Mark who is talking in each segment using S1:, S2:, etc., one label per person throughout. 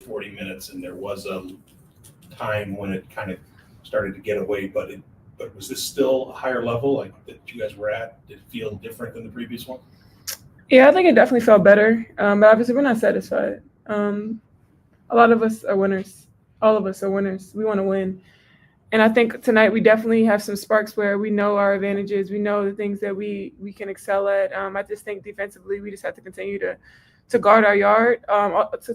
S1: 40 minutes, and there was a time when it kind of started to get away, but was this still a higher level like that you guys were at? Did it feel different than the previous one?
S2: Yeah, I think it definitely felt better, but obviously we're not satisfied. A lot of us are winners. All of us are winners. We want to win. And I think tonight we definitely have some sparks where we know our advantages. We know the things that we can excel at. I just think defensively we just have to continue to guard our yard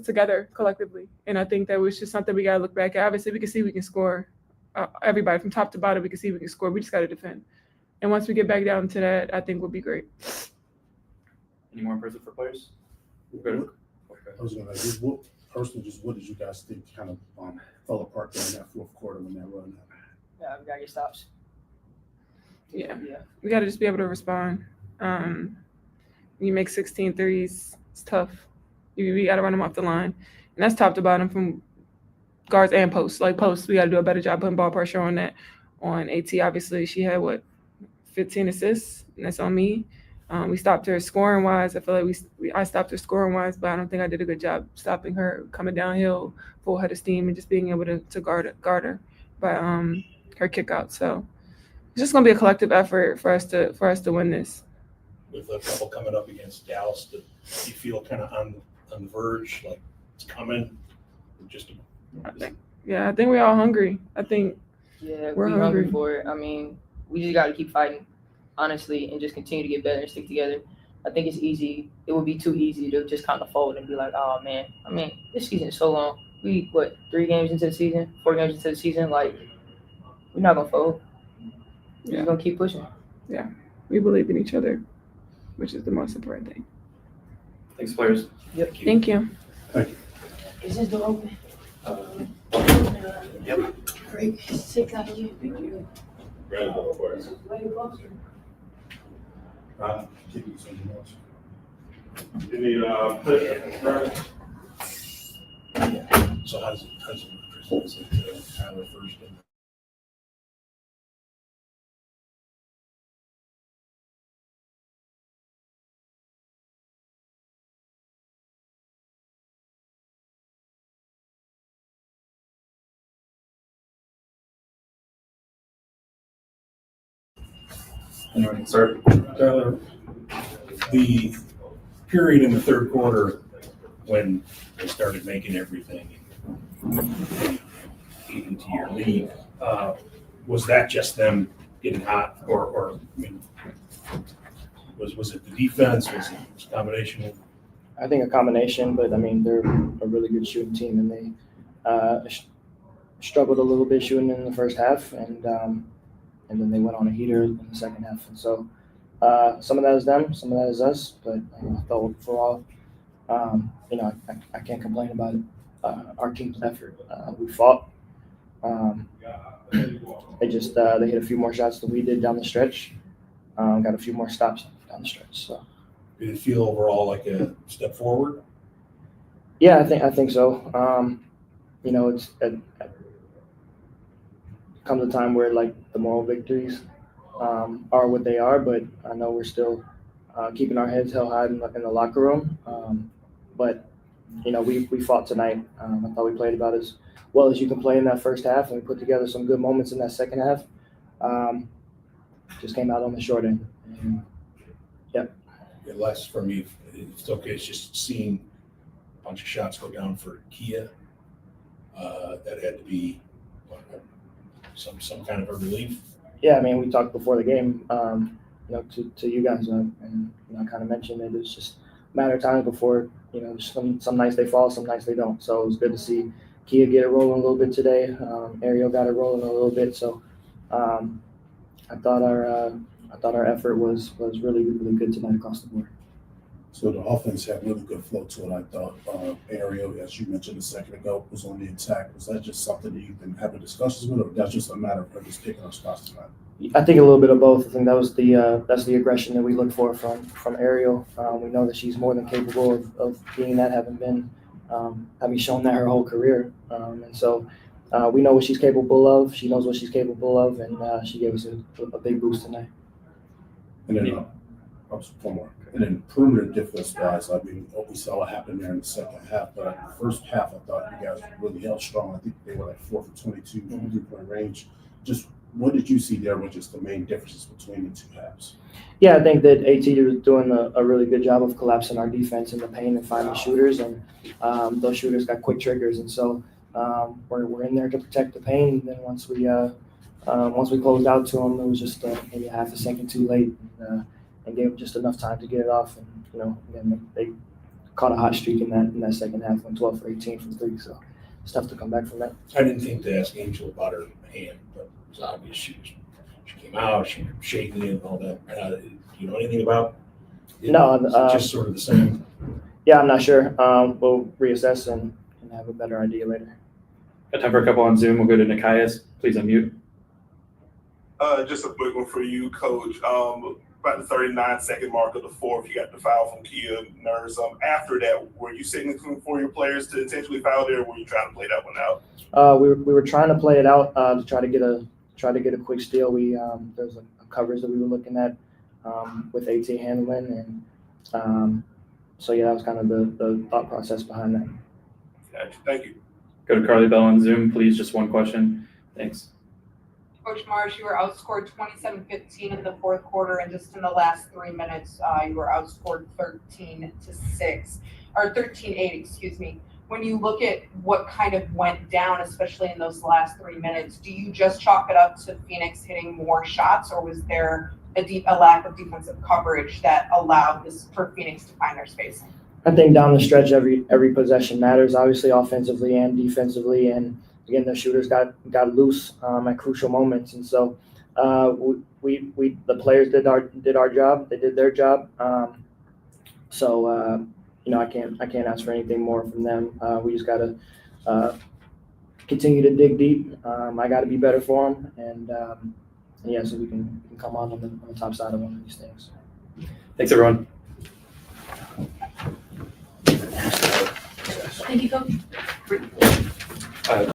S2: together collectively. And I think that was just something we got to look back at. Obviously, we can see we can score. Everybody from top to bottom, we can see we can score. We just got to defend. And once we get back down to that, I think we'll be great.
S3: Any more impressive for players?
S4: Okay. I was going to ask you, what did you guys think kind of fell apart during that fourth quarter when that run happened?
S5: Yeah, we got to get stops.
S2: Yeah. We got to just be able to respond. You make 16 threes, it's tough. We got to run them off the line. And that's top to bottom from guards and posts. Like posts, we got to do a better job putting ball pressure on that. On AT, obviously, she had, 15 assists, and that's on me. We stopped her scoring-wise. I feel like I stopped her scoring-wise, but I don't think I did a good job stopping her coming downhill, full head of steam, and just being able to guard her by her kick out. So it's just going to be a collective effort for us to win this.
S1: With a couple coming up against Dallas, do you feel kind of on the verge, like it's coming?
S2: I think we're all hungry. I think
S5: we're hungry for it. I mean, we just got to keep fighting, honestly, and just continue to get better and stick together. I think it's easy. It would be too easy to just kind of fold and be like, oh, man. I mean, this season is so long. We, 3 games into the season, 4 games into the season? Like, we're not going to fold. We're just going to keep pushing.
S2: Yeah. We believe in each other, which is the most important thing.
S3: Thanks, players.
S5: Yep.
S2: Thank you.
S4: Thank you.
S5: Is this door open?
S3: Yep.
S5: Great. 6 out of you.
S1: Keep you some emotion.
S4: You need right?
S1: So how's it Tyler first?
S3: Anyone, sir?
S1: Tyler, the period in the third quarter when they started making everything into your lead, was that just them getting hot, or I mean, was it the defense? Was it a combination?
S6: I think a combination, but I mean they're a really good shooting team, and they struggled a little bit shooting in the first half, and then they went on a heater in the second half. And so some of that is them, some of that is us. But I thought overall, I can't complain about it. Our team's effort. We fought. They hit a few more shots than we did down the stretch. Got a few more stops down the stretch. So
S1: Did it feel overall like a step forward?
S6: yeah, I think so. It's comes a time where like the moral victories are what they are, but I know we're still keeping our heads held high in the locker room. But we fought tonight. I thought we played about as well as you can play in that first half, and we put together some good moments in that second half. Just came out on the short end.
S1: Yeah, less for me. It's okay. It's just seeing a bunch of shots go down for Kia. That had to be some kind of a relief.
S6: Yeah, I mean, we talked before the game, to you guys, and I kind of mentioned it. It's just a matter of time before, some nights they fall, some nights they don't. So it was good to see Kia get it rolling a little bit today. Ariel got it rolling a little bit. So I thought our effort was really, really good tonight across the board.
S4: So the offense had really good flow to it. I thought Ariel, as you mentioned a second ago, was on the attack. Was that just something that you've been having discussions with, or that's just a matter of her just picking up spots tonight?
S6: I think a little bit of both. I think that was that's the aggression that we look for from Ariel. We know that she's more than capable of being that, having shown that her whole career. And so we know what she's capable of. She knows what she's capable of, and she gave us a big boost tonight.
S4: And then one more. Okay. And then perimeter difference wise, I mean, we saw what happened there in the second half, but in the first half, I thought you guys really held strong. I think they were like 4 for 22 from 3-point range. Just what did you see there were just the main differences between the two halves?
S6: Yeah, I think that AT was doing a really good job of collapsing our defense in the paint and finding shooters, and those shooters got quick triggers, and so we're in there to protect the paint. And then once we closed out to them, it was just maybe half a second too late, and gave them just enough time to get it off. And again, they caught a hot streak in that second half, went 12 for 18 from three. So it's tough to come back from that.
S1: I didn't think to ask Angel about her hand, but it was obvious she came out, she was shaking it and all that. Do you know anything about it?
S6: No,
S1: Is it just sort of the same?
S6: Yeah, I'm not sure. We'll reassess and have a better idea later.
S3: Got time for a couple on Zoom. We'll go to Nikias. Please unmute.
S7: Just a quick one for you, Coach. About the 39-second mark of the fourth, you got the foul from Kia Nurse. After that, were you signaling for your players to intentionally foul there, or were you trying to play that one out?
S6: We were trying to play it out to try to get a quick steal. There's a coverage that we were looking at with AT handling, and so yeah, that was kind of the thought process behind that.
S7: Gotcha. Thank you.
S3: Go to Carly Bell on Zoom, please. Just one question. Thanks.
S8: Coach Marsh, you were outscored 27-15 in the fourth quarter, and just in the last 3 minutes, you were outscored 13-6, or 13-8, excuse me. When you look at what kind of went down, especially in those last 3 minutes, do you just chalk it up to Phoenix hitting more shots, or was there a lack of defensive coverage that allowed this for Phoenix to find their spacing?
S6: I think down the stretch, every possession matters, obviously offensively and defensively, and again, the shooters got loose at crucial moments, and so the players did our job. They did their job. I can't ask for anything more from them. We just got to continue to dig deep. I got to be better for them, and so we can come on the top side of one of these things.
S3: Thanks, everyone.
S9: Thank you, Coach.